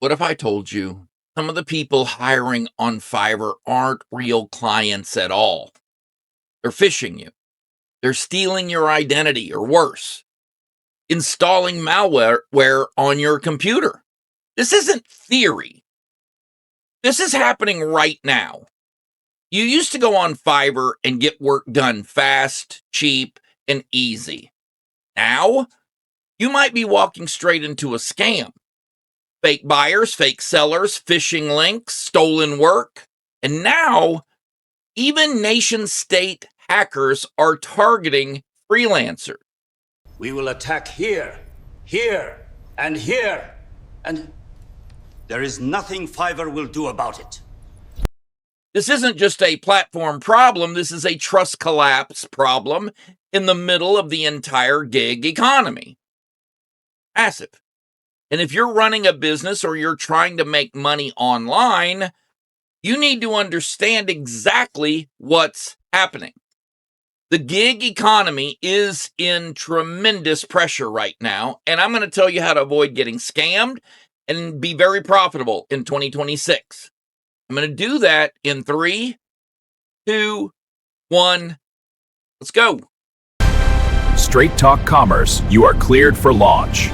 What if I told you some of the people hiring on Fiverr aren't real clients at all? They're phishing you. They're stealing your identity, or worse, installing malware on your computer. This isn't theory. This is happening right now. You used to go on Fiverr and get work done fast, cheap, and easy. Now, you might be walking straight into a scam. Fake buyers, fake sellers, phishing links, stolen work. And now, even nation-state hackers are targeting freelancers. We will attack here, here, and here. And there is nothing Fiverr will do about it. This isn't just a platform problem. This is a trust collapse problem in the middle of the entire gig economy. Massive. And if you're running a business or you're trying to make money online, you need to understand exactly what's happening. The gig economy is in tremendous pressure right now, and I'm going to tell you how to avoid getting scammed and be very profitable in 2026. I'm going to do that in 3, 2, 1. Let's go. Straight Talk Commerce, you are cleared for launch.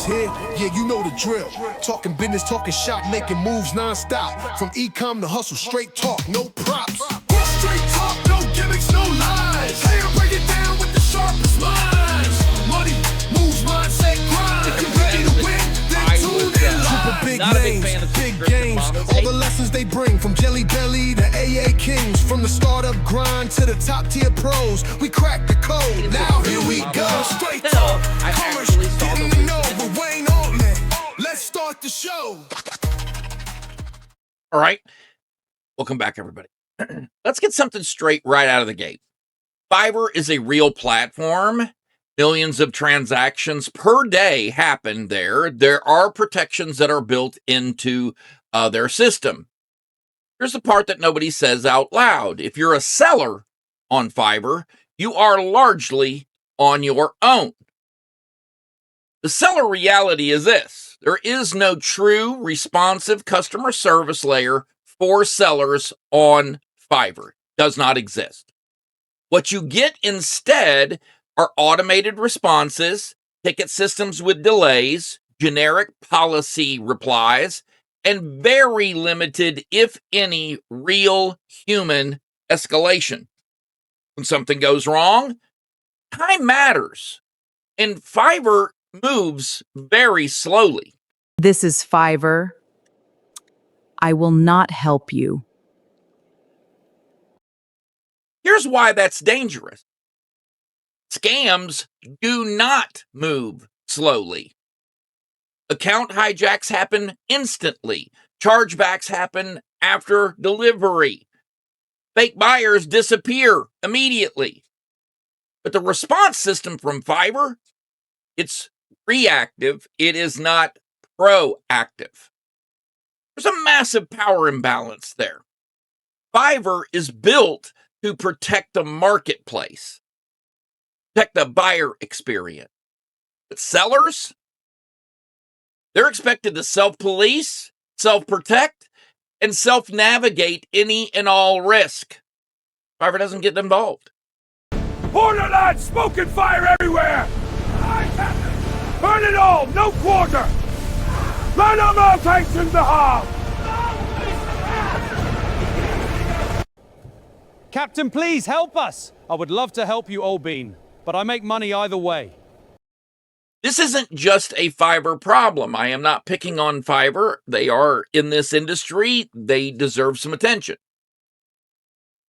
Here, yeah, you know the drill. Talking business, talking shop, making moves non-stop. From e-com to hustle, straight talk, no props. Straight talk, no gimmicks, no lies. Hey, I break it down with the sharpest minds. Money moves, mindset, grind. If you're ready to win, then tune in live. Big names, big games, all the lessons they bring. From Jelly Belly to AA Kings. From the startup grind to the top tier pros. We crack the code, now here we go. Straight talk, commerce, getting to know. Let's start the show. All right. Welcome back, everybody. Let's get something straight right out of the gate. Fiverr is a real platform. Millions of transactions per day happen there. There are protections that are built into their system. Here's the part that nobody says out loud. If you're a seller on Fiverr, you are largely on your own. The seller reality is this. There is no true responsive customer service layer for sellers on Fiverr. It does not exist. What you get instead are automated responses, ticket systems with delays, generic policy replies, and very limited, if any, real human escalation. When something goes wrong, time matters. And Fiverr moves very slowly. This is Fiverr. I will not help you. Here's why that's dangerous. Scams do not move slowly. Account hijacks happen instantly. Chargebacks happen after delivery. Fake buyers disappear immediately. But the response system from Fiverr, it's reactive. It is not proactive. There's a massive power imbalance there. Fiverr is built to protect the marketplace, protect the buyer experience. But sellers, they're expected to self-police, self-protect, and self-navigate any and all risk. Fiverr doesn't get involved. Borderline smoke and fire everywhere! Burn it all, no quarter! Burn them all tanks in the hall! Captain, please help us! I would love to help you, Olbean, but I make money either way. This isn't just a Fiverr problem. I am not picking on Fiverr. They are in this industry. They deserve some attention.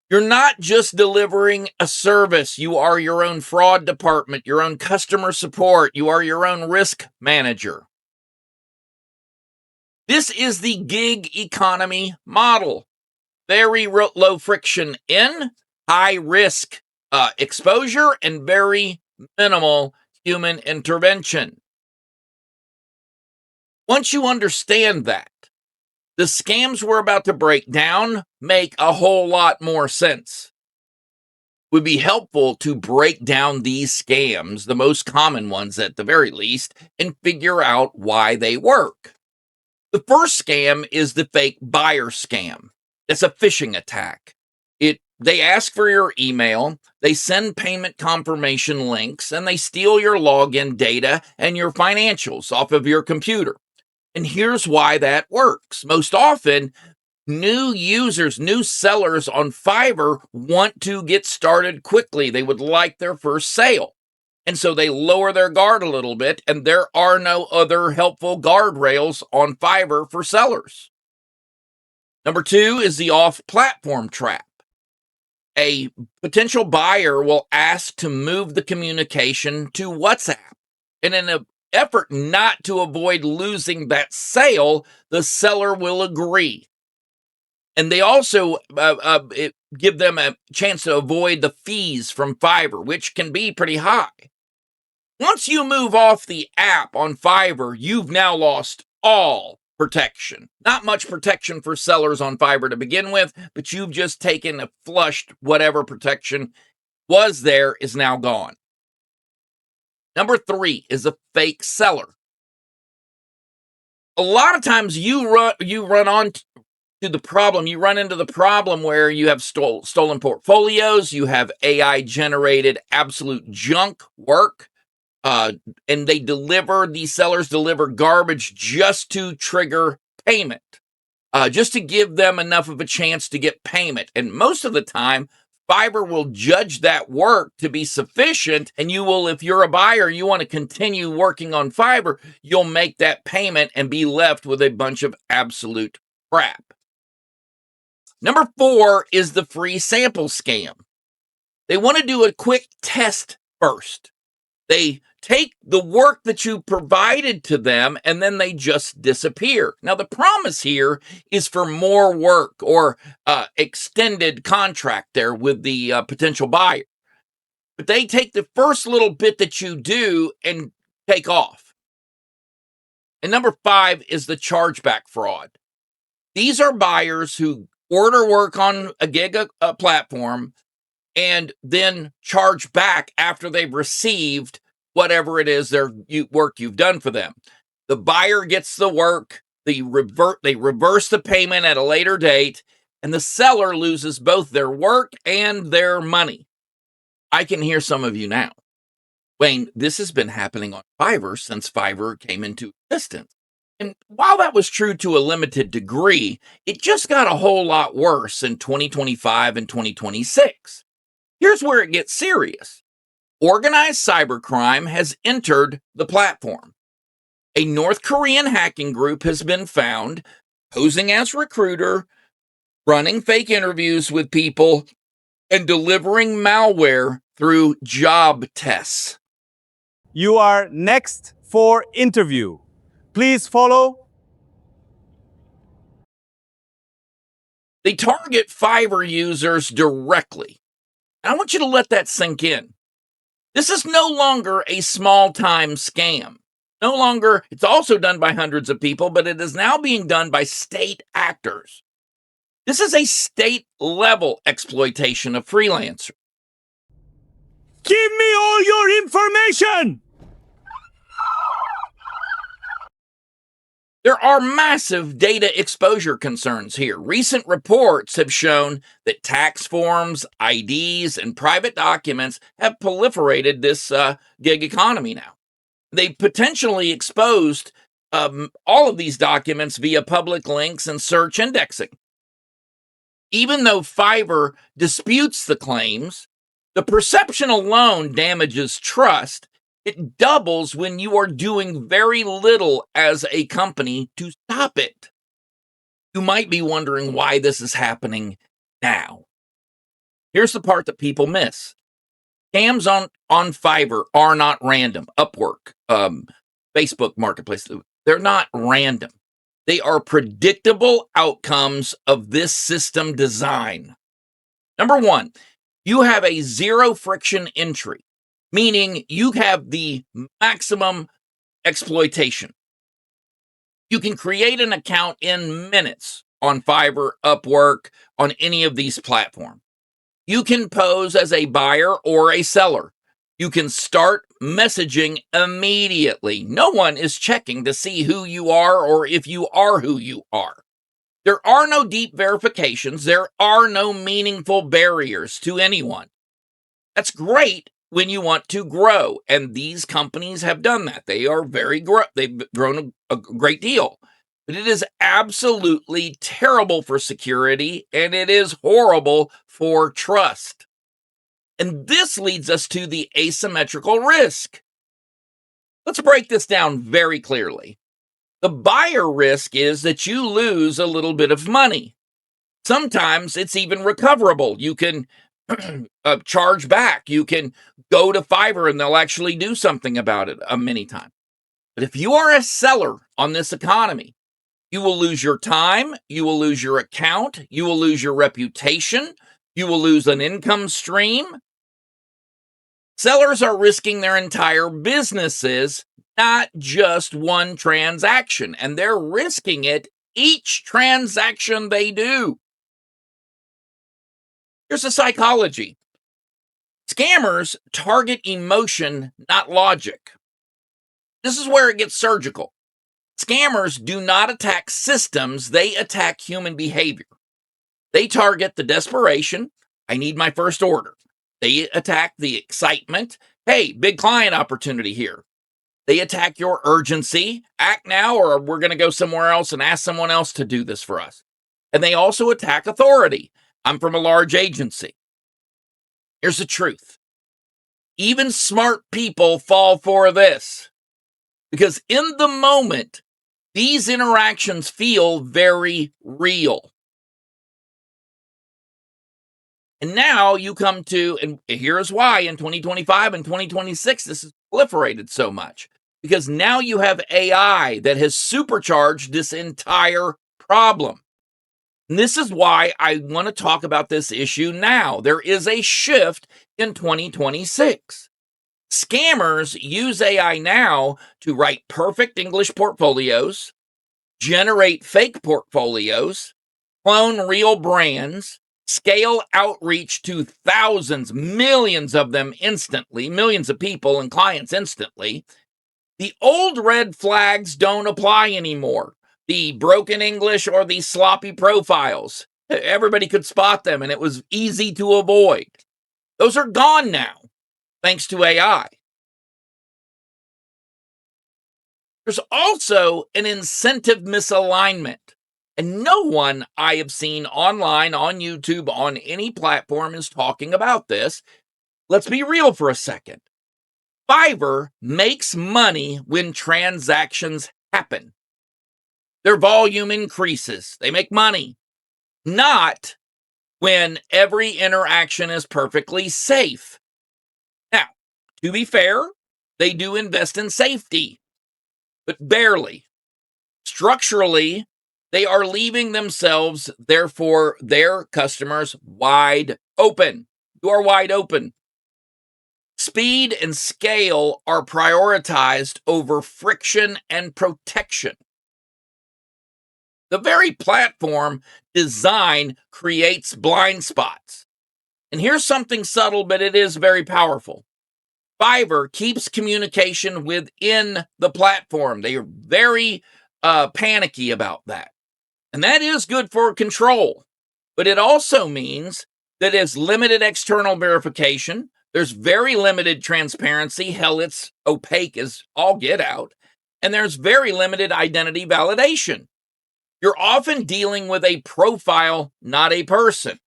You're not just delivering a service. You are your own fraud department, your own customer support. You are your own risk manager. This is the gig economy model. Very low friction in, high risk exposure, and very minimal human intervention. Once you understand that, the scams we're about to break down make a whole lot more sense. would be helpful to break down these scams, the most common ones at the very least, and figure out why they work. The first scam is the fake buyer scam. It's a phishing attack. They ask for your email, they send payment confirmation links, and they steal your login data and your financials off of your computer. And here's why that works. Most often, new users, new sellers on Fiverr want to get started quickly. They would like their first sale. And so they lower their guard a little bit, and there are no other helpful guardrails on Fiverr for sellers. Number 2 is the off-platform trap. A potential buyer will ask to move the communication to WhatsApp. And in an effort not to avoid losing that sale, the seller will agree. And they also give them a chance to avoid the fees from Fiverr, which can be pretty high. Once you move off the app on Fiverr, you've now lost all protection. Not much protection for sellers on Fiverr to begin with, but you've just taken and flushed whatever protection was there is now gone. Number 3 is a fake seller. A lot of times you run into the problem where you have stolen portfolios, you have AI generated absolute junk work. And these sellers deliver garbage just to trigger payment, just to give them enough of a chance to get payment. And most of the time, Fiverr will judge that work to be sufficient, and if you're a buyer, you want to continue working on Fiverr, you'll make that payment and be left with a bunch of absolute crap. Number 4 is the free sample scam. They want to do a quick test first. They take the work that you provided to them and then they just disappear. Now, the promise here is for more work or extended contract there with the potential buyer. But they take the first little bit that you do and take off. And number 5 is the chargeback fraud. These are buyers who order work on a gig platform and then charge back after they've received whatever it is work you've done for them. The buyer gets the work, they reverse the payment at a later date, and the seller loses both their work and their money. I can hear some of you now. Wayne, this has been happening on Fiverr since Fiverr came into existence. And while that was true to a limited degree, it just got a whole lot worse in 2025 and 2026. Here's where it gets serious. Organized cybercrime has entered the platform. A North Korean hacking group has been found posing as recruiter, running fake interviews with people, and delivering malware through job tests. You are next for interview. Please follow. They target Fiverr users directly. And I want you to let that sink in. This is no longer a small-time scam. No longer, it's also done by hundreds of people, but it is now being done by state actors. This is a state-level exploitation of freelancers. Give me all your information! There are massive data exposure concerns here. Recent reports have shown that tax forms, IDs, and private documents have proliferated this gig economy now. They potentially exposed all of these documents via public links and search indexing. Even though Fiverr disputes the claims, the perception alone damages trust. It doubles when you are doing very little as a company to stop it. You might be wondering why this is happening now. Here's the part that people miss. Scams on Fiverr are not random. Upwork, Facebook Marketplace, they're not random. They are predictable outcomes of this system design. Number 1, you have a zero friction entry, meaning you have the maximum exploitation. You can create an account in minutes on Fiverr, Upwork, on any of these platforms. You can pose as a buyer or a seller. You can start messaging immediately. No one is checking to see who you are or if you are who you are. There are no deep verifications. There are no meaningful barriers to anyone. That's great when you want to grow, and these companies have done that. They are they've grown a great deal. But it is absolutely terrible for security, and it is horrible for trust. And this leads us to the asymmetrical risk. Let's break this down very clearly. The buyer risk is that you lose a little bit of money. Sometimes it's even recoverable. You can charge back. You can go to Fiverr and they'll actually do something about it many times. But if you are a seller on this economy, you will lose your time, you will lose your account, you will lose your reputation, you will lose an income stream. Sellers are risking their entire businesses, not just one transaction, and they're risking it each transaction they do. Here's the psychology. Scammers target emotion, not logic. This is where it gets surgical. Scammers do not attack systems, they attack human behavior. They target the desperation, I need my first order. They attack the excitement, hey, big client opportunity here. They attack your urgency, act now or we're going to go somewhere else and ask someone else to do this for us. And they also attack authority. I'm from a large agency. Here's the truth. Even smart people fall for this because in the moment, these interactions feel very real. And now you come to, and here's why in 2025 and 2026, this is proliferated so much. Because now you have AI that has supercharged this entire problem. And this is why I want to talk about this issue now. There is a shift in 2026. Scammers use AI now to write perfect English portfolios, generate fake portfolios, clone real brands, scale outreach to thousands, millions of them instantly, millions of people and clients instantly. The old red flags don't apply anymore. The broken English or the sloppy profiles. Everybody could spot them and it was easy to avoid. Those are gone now, thanks to AI. There's also an incentive misalignment. And no one I have seen online, on YouTube, on any platform is talking about this. Let's be real for a second. Fiverr makes money when transactions happen. Their volume increases. They make money. Not when every interaction is perfectly safe. Now, to be fair, they do invest in safety, but barely. Structurally, they are leaving themselves, therefore, their customers wide open. You are wide open. Speed and scale are prioritized over friction and protection. The very platform design creates blind spots. And here's something subtle, but it is very powerful. Fiverr keeps communication within the platform. They are very panicky about that. And that is good for control. But it also means that there's limited external verification. There's very limited transparency. Hell, it's opaque as all get out. And there's very limited identity validation. You're often dealing with a profile, not a person.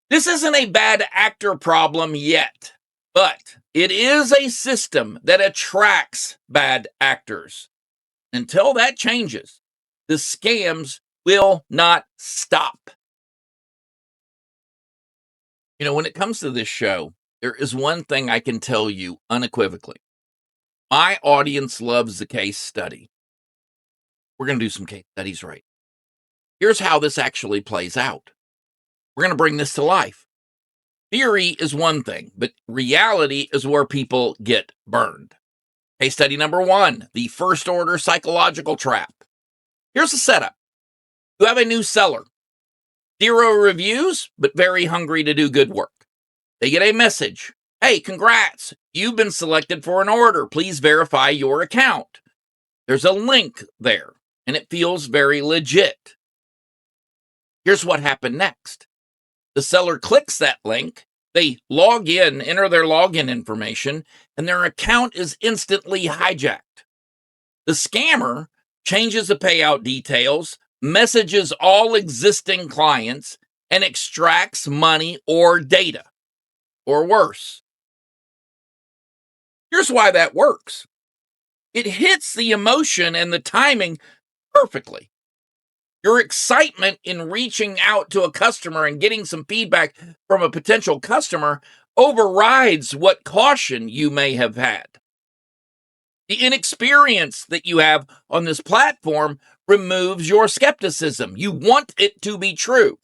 This isn't a bad actor problem yet, but it is a system that attracts bad actors. Until that changes, the scams will not stop. You know, when it comes to this show, there is one thing I can tell you unequivocally. My audience loves the case study. We're going to do some case studies right. Here's how this actually plays out. We're going to bring this to life. Theory is one thing, but reality is where people get burned. Case study number 1, the first order psychological trap. Here's the setup. You have a new seller. 0 reviews, but very hungry to do good work. They get a message. Hey, congrats. You've been selected for an order. Please verify your account. There's a link there, and it feels very legit. Here's what happened next. The seller clicks that link. They log in, enter their login information, and their account is instantly hijacked. The scammer changes the payout details, messages all existing clients, and extracts money or data, or worse. Here's why that works. It hits the emotion and the timing perfectly. Your excitement in reaching out to a customer and getting some feedback from a potential customer overrides what caution you may have had. The inexperience that you have on this platform removes your skepticism. You want it to be true.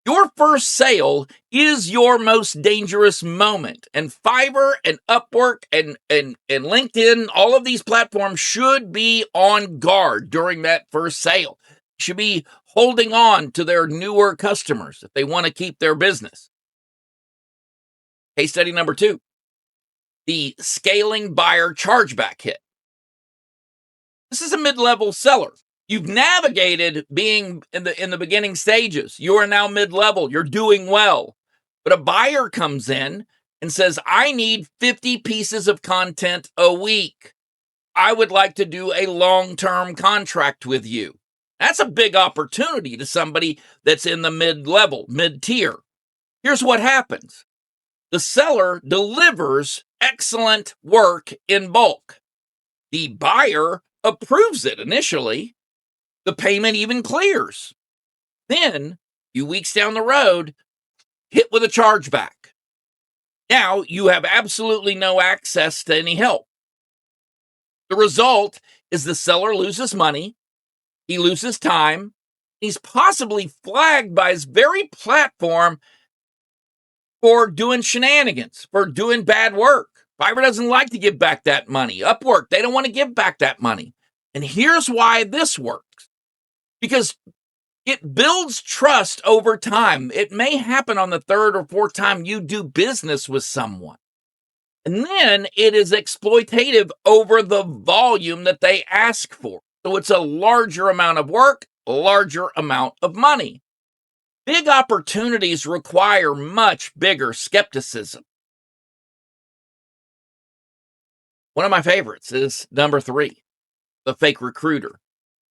Your first sale is your most dangerous moment, and Fiverr and Upwork and LinkedIn, all of these platforms should be on guard during that first sale. Should be holding on to their newer customers if they want to keep their business. Case study number 2, the scaling buyer chargeback hit. This is a mid-level seller. You've navigated being in the beginning stages. You are now mid-level. You're doing well. But a buyer comes in and says, I need 50 pieces of content a week. I would like to do a long-term contract with you. That's a big opportunity to somebody that's in the mid-level, mid-tier. Here's what happens. The seller delivers excellent work in bulk. The buyer approves it initially. The payment even clears. Then, a few weeks down the road, hit with a chargeback. Now, you have absolutely no access to any help. The result is the seller loses money, he loses time, he's possibly flagged by his very platform for doing shenanigans, for doing bad work. Fiverr doesn't like to give back that money. Upwork, they don't want to give back that money. And here's why this works. Because it builds trust over time. It may happen on the 3rd or 4th time you do business with someone. And then it is exploitative over the volume that they ask for. So it's a larger amount of work, a larger amount of money. Big opportunities require much bigger skepticism. One of my favorites is number 3, the fake recruiter.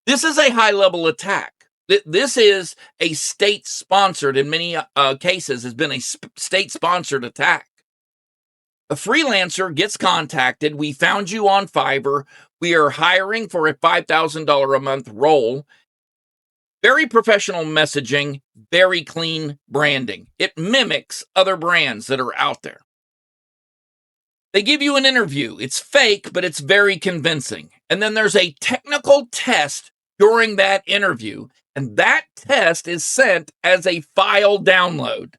This is a high-level attack. This is a state-sponsored, in many cases, has been a state-sponsored attack. A freelancer gets contacted. We found you on Fiverr. We are hiring for a $5,000 a month role. Very professional messaging, very clean branding. It mimics other brands that are out there. They give you an interview. It's fake, but it's very convincing. And then there's a technical test during that interview, and that test is sent as a file download.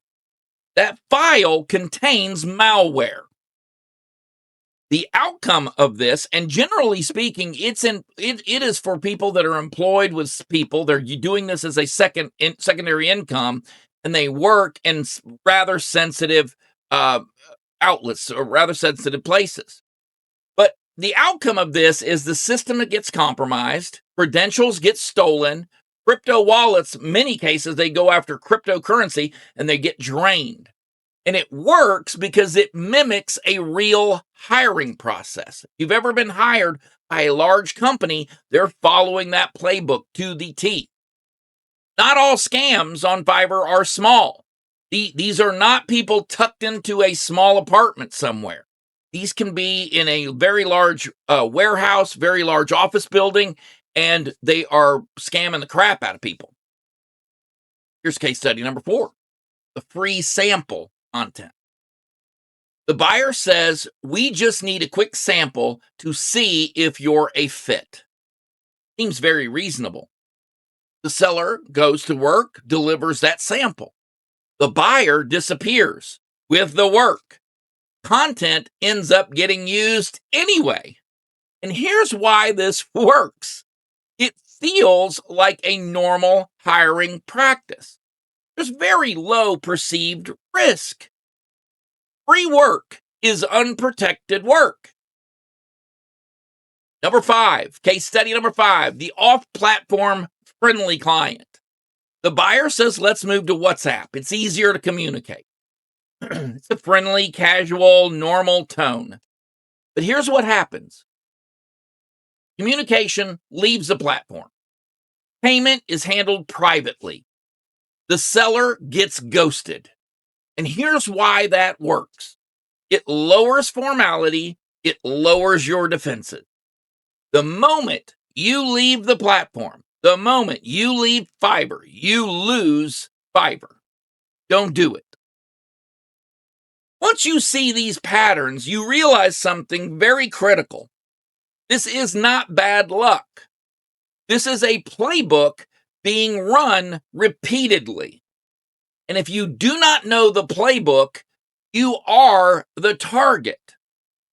That file contains malware. The outcome of this, and generally speaking, it is for people that are employed with people. They're doing this as a secondary income, and they work in rather sensitive outlets or rather sensitive places. But the outcome of this is the system that gets compromised, credentials get stolen, crypto wallets, many cases, they go after cryptocurrency and they get drained. And it works because it mimics a real hiring process. If you've ever been hired by a large company, they're following that playbook to the T. Not all scams on Fiverr are small. These are not people tucked into a small apartment somewhere. These can be in a very large warehouse, very large office building, and they are scamming the crap out of people. Here's case study number 4, the free sample content. The buyer says, we just need a quick sample to see if you're a fit. Seems very reasonable. The seller goes to work, delivers that sample. The buyer disappears with the work. Content ends up getting used anyway. And here's why this works. It feels like a normal hiring practice. There's very low perceived risk. Free work is unprotected work. Number 5, case study number 5, the off-platform friendly client. The buyer says, let's move to WhatsApp. It's easier to communicate. It's a friendly, casual, normal tone. But here's what happens. Communication leaves the platform. Payment is handled privately. The seller gets ghosted. And here's why that works. It lowers formality. It lowers your defenses. The moment you leave the platform, the moment you leave Fiverr, you lose Fiverr. Don't do it. Once you see these patterns, you realize something very critical. This is not bad luck. This is a playbook being run repeatedly. And if you do not know the playbook, you are the target.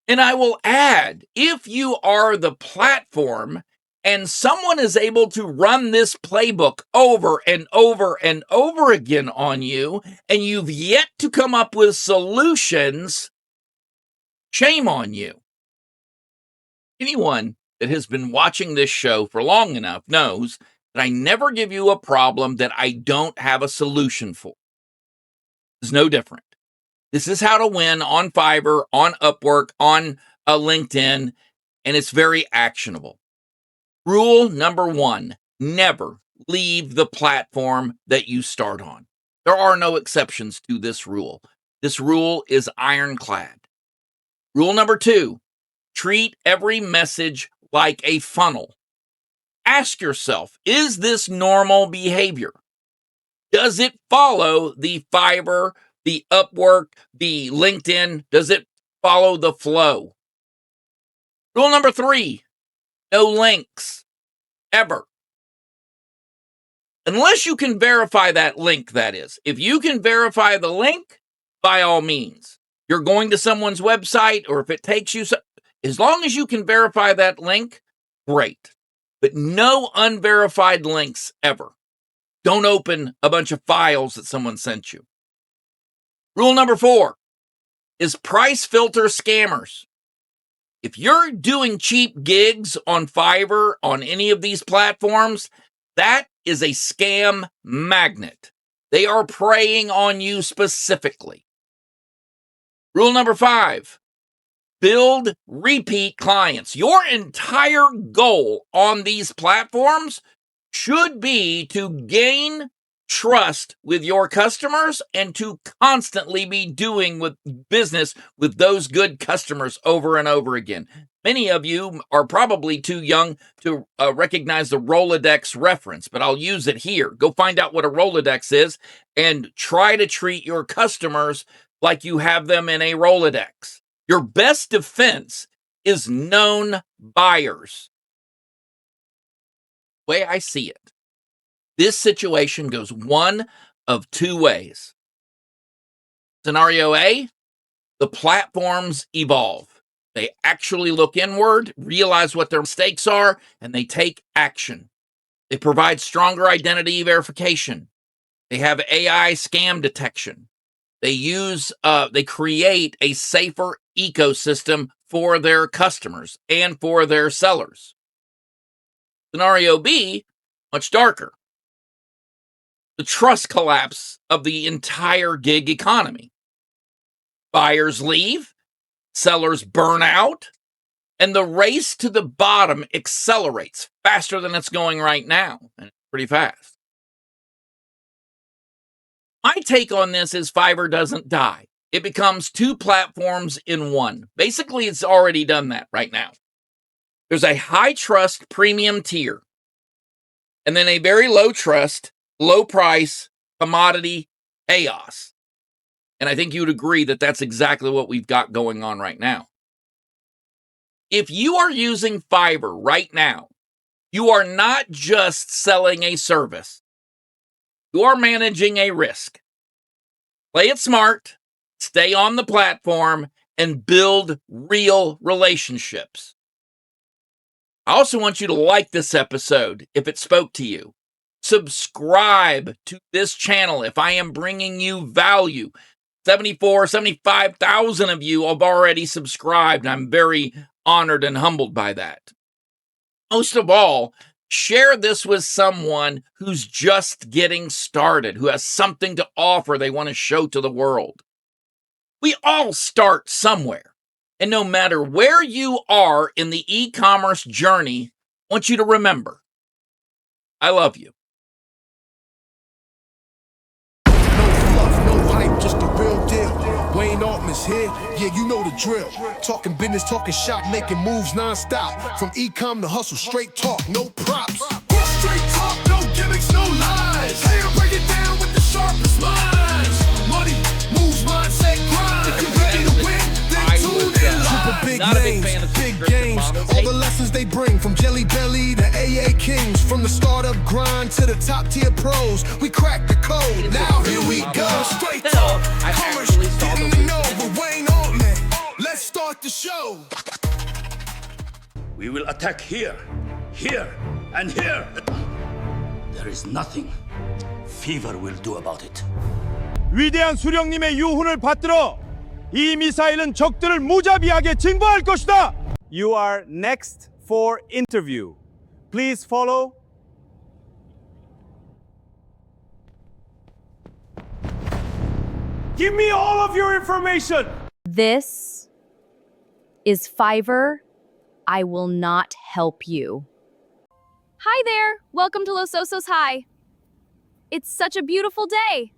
And I will add, if you are the platform and someone is able to run this playbook over and over and over again on you, and you've yet to come up with solutions, shame on you. Anyone that has been watching this show for long enough knows that I never give you a problem that I don't have a solution for. It's no different. This is how to win on Fiverr, on Upwork, on LinkedIn, and it's very actionable. Rule number 1, never leave the platform that you start on. There are no exceptions to this rule. This rule is ironclad. Rule number 2, treat every message like a funnel. Ask yourself, is this normal behavior? Does it follow the Fiverr, the Upwork, the LinkedIn? Does it follow the flow? Rule number 3, no links, ever. Unless you can verify that link, that is. If you can verify the link, by all means. You're going to someone's website, or if it takes you, as long as you can verify that link, great. But no unverified links ever. Don't open a bunch of files that someone sent you. Rule number 4 is price filter scammers. If you're doing cheap gigs on Fiverr, on any of these platforms, that is a scam magnet. They are preying on you specifically. Rule number 5, build repeat clients. Your entire goal on these platforms should be to gain trust with your customers and to constantly be doing with business with those good customers over and over again. Many of you are probably too young to recognize the Rolodex reference, but I'll use it here. Go find out what a Rolodex is and try to treat your customers like you have them in a Rolodex. Your best defense is known buyers. The way I see it, this situation goes one of 2 ways. Scenario A, the platforms evolve. They actually look inward, realize what their mistakes are, and they take action. They provide stronger identity verification. They have AI scam detection. They create a safer ecosystem for their customers and for their sellers. Scenario B, much darker. The trust collapse of the entire gig economy. Buyers leave, sellers burn out, and the race to the bottom accelerates faster than it's going right now, and it's pretty fast. My take on this is Fiverr doesn't die. It becomes 2 platforms in one. Basically, it's already done that right now. There's a high trust premium tier, and then a very low trust, low price, commodity chaos. And I think you'd agree that that's exactly what we've got going on right now. If you are using Fiverr right now, you are not just selling a service. You are managing a risk. Play it smart, stay on the platform, and build real relationships. I also want you to like this episode if it spoke to you. Subscribe to this channel if I am bringing you value. 75,000 of you have already subscribed. I'm very honored and humbled by that. Most of all, share this with someone who's just getting started, who has something to offer they want to show to the world. We all start somewhere. And no matter where you are in the e-commerce journey, I want you to remember, I love you. No fluff, no hype, just the real deal. Wayne Altman's here, yeah, you know the drill. Talking business, talking shop, making moves non-stop. From e-com to hustle, straight talk, no props. Straight talk, no gimmicks, no lies. Hey, I break it down with the sharpest minds. Money, moves, mindset, grind. If you're ready to win, then tune in live. Big names, big games, all the lessons they bring. From Jelly Belly to AA Kings. From the startup grind to the top tier pros. We crack the code, now here we go. Straight talk, commerce, getting to know with Wayne Altman. Let's start the show. We will attack here, here, and here. There is nothing Fiverr will do about it. 위대한 수령님의 유훈을 받들어 이 미사일은 적들을 무자비하게 징벌할 것이다. You are next for interview. Please follow. Give me all of your information. This is Fiverr. I will not help you. Hi there. Welcome to Los Osos High. It's such a beautiful day.